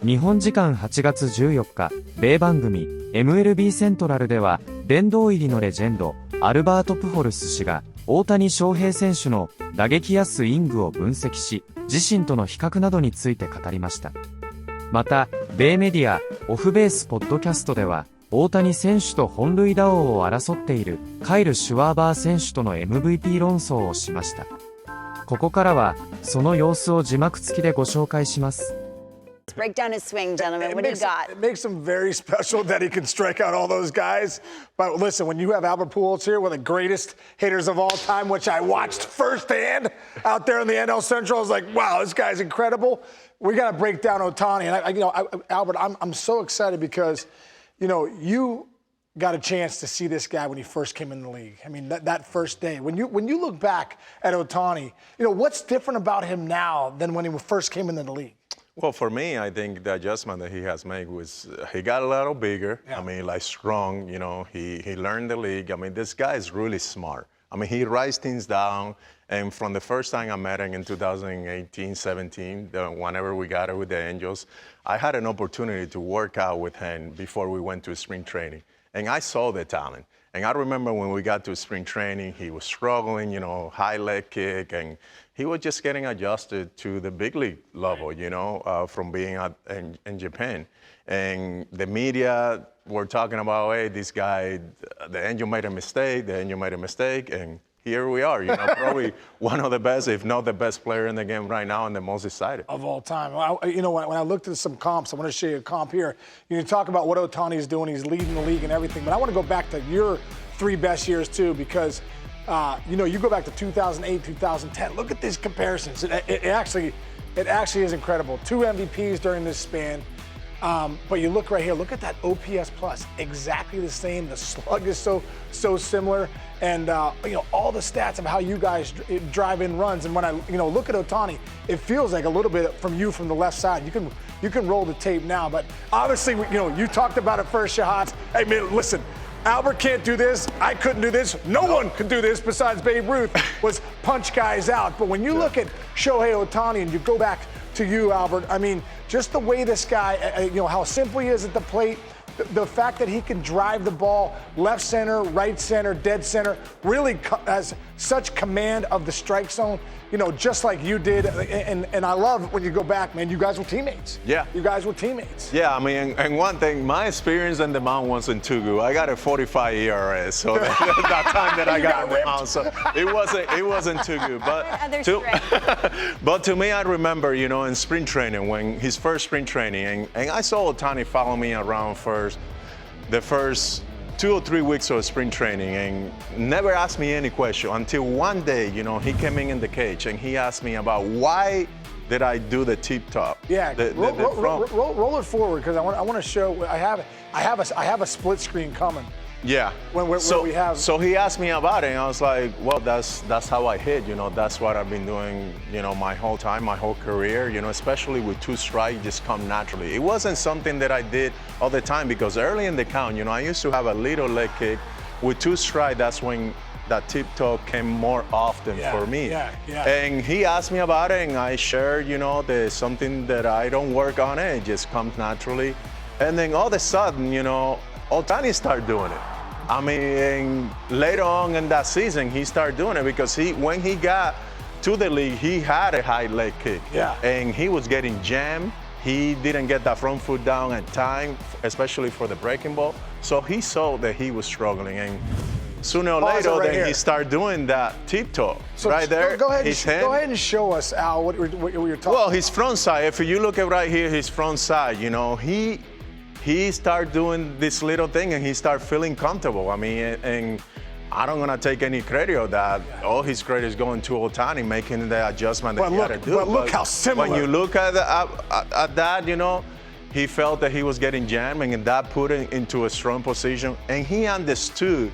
日本時間8月14日、米番組 MLB セントラルでは、殿堂入りのレジェンド、アルバート・プホルス氏が、大谷翔平選手の打撃やスイングを分析し、自身との比較などについて語りました。また、米メディア、オフベースポッドキャストでは、大谷選手と本塁打王を争っているカイル・シュワーバー選手との MVP 論争をしました。ここからは、その様子を字幕付きでご紹介します。Break down his swing, gentlemen. What do you got? It makes him very special that he can strike out all those guys. But listen, when you have Albert Pujols here, one of the greatest hitters of all time, which I watched firsthand out there in the NL Central, I was like, wow, this guy's incredible. We got to break down Ohtani. And Albert, I'm so excited because, you got a chance to see this guy when he first came in the league. I mean, that first day. When you look back at Ohtani, what's different about him now than when he first came into the league? Well, for me, I think the adjustment that he has made was he got a little bigger. Yeah. I mean, like strong, he learned the league. I mean, this guy is really smart. I mean, he writes things down. And from the first time I met him in 2018, 17, whenever we got it with the Angels, I had an opportunity to work out with him before we went to spring training. And I saw the talent. And I remember when we got to spring training, he was struggling, high leg kick, and he was just getting adjusted to the big league level, from being in Japan. And the media were talking about, hey, this guy, the Angel made a mistake, and here we are, probably one of the best, if not the best player in the game right now and the most excited. Of all time. When I looked at some comps, I want to show you a comp here. You talk about what Ohtani is doing. He's leading the league and everything. But I want to go back to your three best years, too, because, you go back to 2008, 2010. Look at these comparisons. It actually is incredible. 2 MVPs during this span. But you look right here, look at that OPS plus, exactly the same. The slug is so similar. And, all the stats of how you guys drive in runs. And when I, look at Ohtani, it feels like a little bit from the left side. You can roll the tape now. But obviously, you talked about it first, Shahats. Hey, man, listen. Albert can't do this. I couldn't do this. No one could do this besides Babe Ruth, was punch guys out. But when you look at Shohei Ohtani and you go back to you, Albert, I mean, just the way this guy, how simple he is at the plate, the fact that he can drive the ball left center, right center, dead center, really has such command of the strike zone, just like you did. And I love when you go back, man, you guys were teammates. Yeah. You guys were teammates. Yeah, I mean, and one thing, my experience on the mound wasn't too good. I got a 45 ERS, so that time that I got on the mound, so it wasn't too good. But to me, I remember, in spring training, when his first spring training, and I saw Ohtani follow me around the first 2 or 3 weeks of spring training and never asked me any question until one day, he came in the cage and he asked me about why did I do the tip top? Yeah, roll it forward because I want to show. I have a split screen coming. Yeah. So he asked me about it, and I was like, well, that's how I hit. That's what I've been doing, my whole time, my whole career. Especially with 2 strikes, just come naturally. It wasn't something that I did all the time because early in the count, I used to have a little leg kick. With 2 strikes, that's when that tip toe came more often for me. Yeah. And he asked me about it, and I shared, there's something that I don't work on it just comes naturally. And then all of a sudden, Ohtani started doing it. I mean, later on in that season, he started doing it because when he got to the league, he had a high leg kick. Yeah. And he was getting jammed. He didn't get that front foot down at time, especially for the breaking ball. So he saw that he was struggling. And sooner or later, he started doing that tip toe. So right there. Go ahead and show us, Al, what you're talking about. Well, his front side, if you look at right here, his front side, he started doing this little thing and he started feeling comfortable. I mean, and I don't want to take any credit of that. All his credit is going to Ohtani making the adjustment that he had to do. But look how similar. When you look at that, he felt that he was getting jammed and that put him into a strong position. And he understood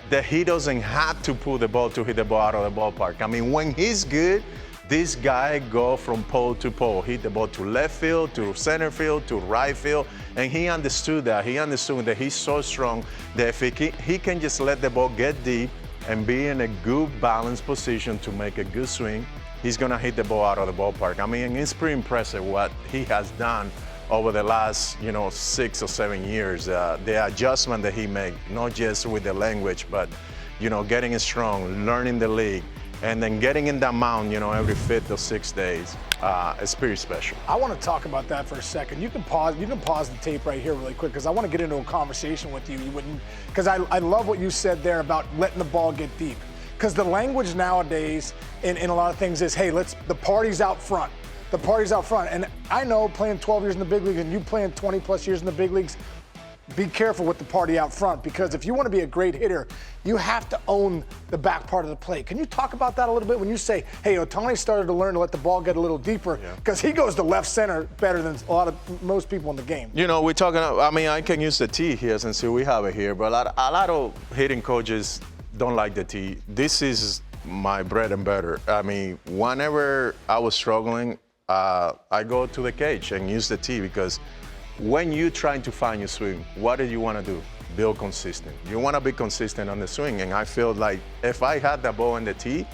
that he doesn't have to pull the ball to hit the ball out of the ballpark. I mean, when he's good, this guy go from pole to pole, hit the ball to left field, to center field, to right field, and he understood that. He understood that he's so strong that if he can just let the ball get deep and be in a good balanced position to make a good swing, he's gonna hit the ball out of the ballpark. I mean, it's pretty impressive what he has done over the last, 6 or 7 years. The adjustment that he made, not just with the language, but, getting strong, learning the league, and then getting in that mound, every 5th or 6th days. It's pretty special. I want to talk about that for a second. You can pause the tape right here really quick because I want to get into a conversation with you. Because I love what you said there about letting the ball get deep. Because the language nowadays in a lot of things is, hey, the party's out front. The party's out front. And I know playing 12 years in the big leagues and you playing 20 plus years in the big leagues, be careful with the party out front, because if you want to be a great hitter, you have to own the back part of the plate. Can you talk about that a little bit when you say, hey, Ohtani started to learn to let the ball get a little deeper, because he goes to left center better than most people in the game. We're talking, I can use the T here since we have it here, but a lot of hitting coaches don't like the T. This is my bread and butter. Whenever I was struggling, I go to the cage and use the T, because when you're trying to find your swing, what do you want to do? Build consistent. You want to be consistent on the swing, and I feel like if I had the ball in the tee,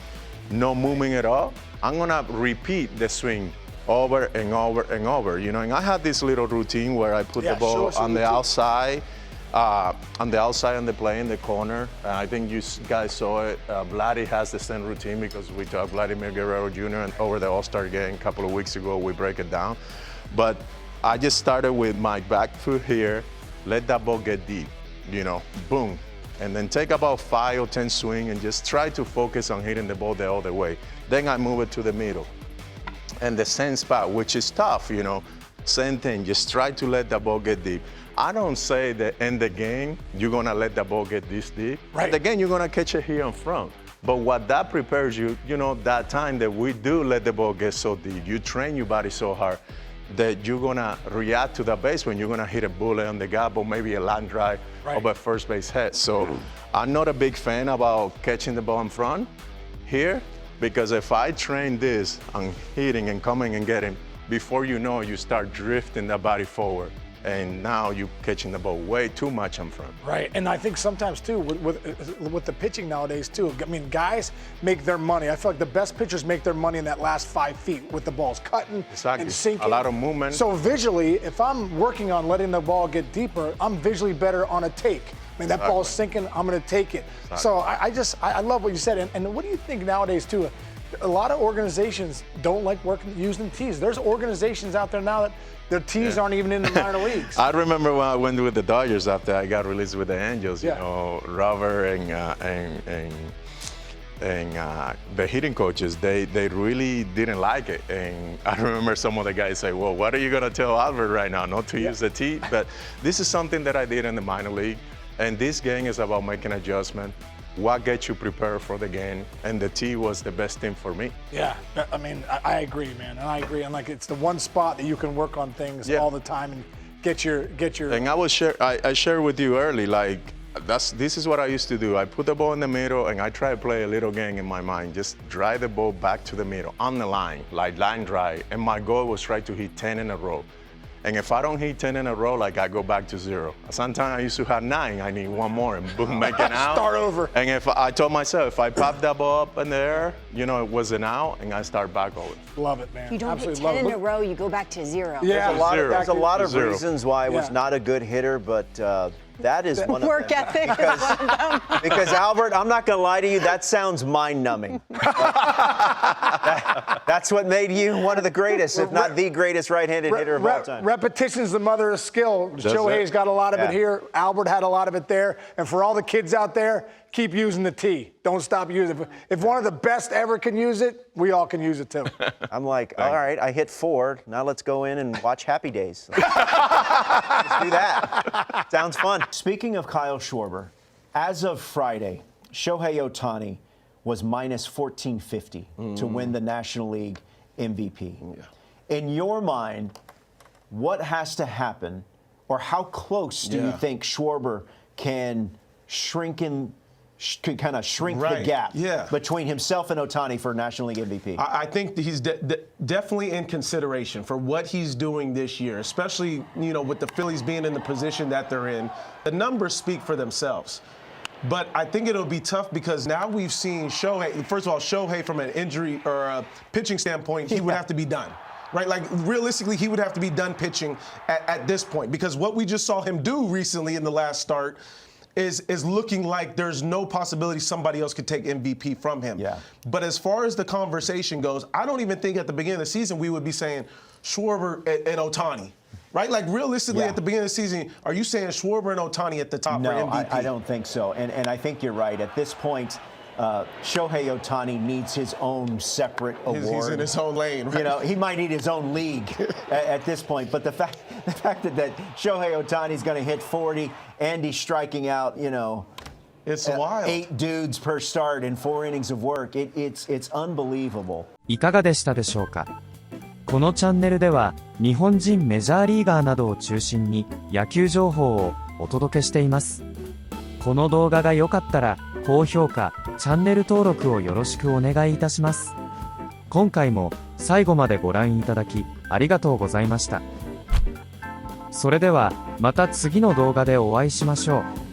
no movement at all, I'm going to repeat the swing over and over and over, and I had this little routine where I put the ball on the outside, on the play in the corner. I think you guys saw it. Vladdy has the same routine because we talked Vladimir Guerrero Jr. and over the All-Star game a couple of weeks ago, we break it down. But I just started with my back foot here, let that ball get deep, boom. And then take about 5 or 10 swing and just try to focus on hitting the ball the other way. Then I move it to the middle. And the same spot, which is tough, same thing, just try to let the ball get deep. I don't say that in the game, you're gonna let the ball get this deep. Right. Again, you're gonna catch it here in front. But what that prepares you, that time that we do let the ball get so deep, you train your body so hard that you're gonna react to the base when you're gonna hit a bullet on the gap or maybe a line drive over first base head. So I'm not a big fan about catching the ball in front here, because if I train this on hitting and coming and getting, before you know, you start drifting the body forward. And now you're catching the ball way too much in front. Right, and I think sometimes too, with the pitching nowadays too, guys make their money. I feel like the best pitchers make their money in that last 5 feet with the balls cutting and sinking. A lot of movement. So visually, if I'm working on letting the ball get deeper, I'm visually better on a take. That ball's sinking, I'm gonna take it. So I love what you said. And what do you think nowadays too? A lot of organizations don't like using tees. There's organizations out there now that their tees aren't even in the minor leagues. I remember when I went with the Dodgers after I got released with the Angels. Robert and the hitting coaches, they really didn't like it. And I remember some of the guys say, well, what are you gonna tell Albert right now, not to use the tee? But this is something that I did in the minor league. And this game is about making adjustment. What gets you prepared for the game, and the tee was the best thing for me. Yeah, I agree, man, and I agree. And it's the one spot that you can work on things all the time and get your. And I shared with you early, this is what I used to do. I put the ball in the middle, and I try to play a little game in my mind. Just drive the ball back to the middle on the line, like line drive. And my goal was try to hit 10 in a row. And if I don't hit 10 in a row, I go back to 0. Sometimes I used to have 9. I need 1 more and boom, make it out. Start over. And if I told myself, if I pop that ball up in the air, it was an out, and I start back over. Love it, man. You don't Absolutely hit 10 in a row, you go back to 0. Yeah, there's a lot of reasons why I was not a good hitter, but that is one of them. Work ethic is one of them. Because Albert, I'm not going to lie to you, that sounds mind-numbing. That's what made you one of the greatest, if not the greatest right-handed hitter of all time. Repetition is the mother of skill. Shohei's got a lot of it here. Albert had a lot of it there. And for all the kids out there, keep using the T. Don't stop using it. If one of the best ever can use it, we all can use it too. I'm like, all right, I hit 4. Now let's go in and watch Happy Days. Let's do that. Sounds fun. Speaking of Kyle Schwarber, as of Friday, Shohei Ohtani was minus 1450 to win the National League MVP. In your mind, what has to happen, or how close do you think Schwarber can kind of shrink the gap between himself and Ohtani for National League MVP? I think that he's definitely in consideration for what he's doing this year, especially, with the Phillies being in the position that they're in. The numbers speak for themselves. But I think it'll be tough because now we've seen Shohei. First of all, Shohei from an injury or a pitching standpoint, he would have to be done. right? Like realistically, he would have to be done pitching at this point because what we just saw him do recently in the last start is looking like there's no possibility somebody else could take MVP from him. Yeah. But as far as the conversation goes, I don't even think at the beginning of the season we would be saying Schwarber and Ohtani. Right? Like realistically, at the beginning of the season, are you saying Schwarber and Ohtani at the top for MVP? I don't think so. And I think you're right. At this point, Shohei Ohtani needs his own separate award. He's in his own lane, right? You know, he might need his own league at this point. But the fact that Shohei Ohtani's going to hit 40 and he's striking out, you know, it's wild. 8 dudes per start in 4 innings of work. It's unbelievable. いかがでしたでしょうか。このチャンネルでは日本人メジャーリーガーなどを中心に野球情報をお届けしています。この動画が良かったら高評価、チャンネル登録をよろしくお願いいたします。今回も最後までご覧いただきありがとうございました。それではまた次の動画でお会いしましょう。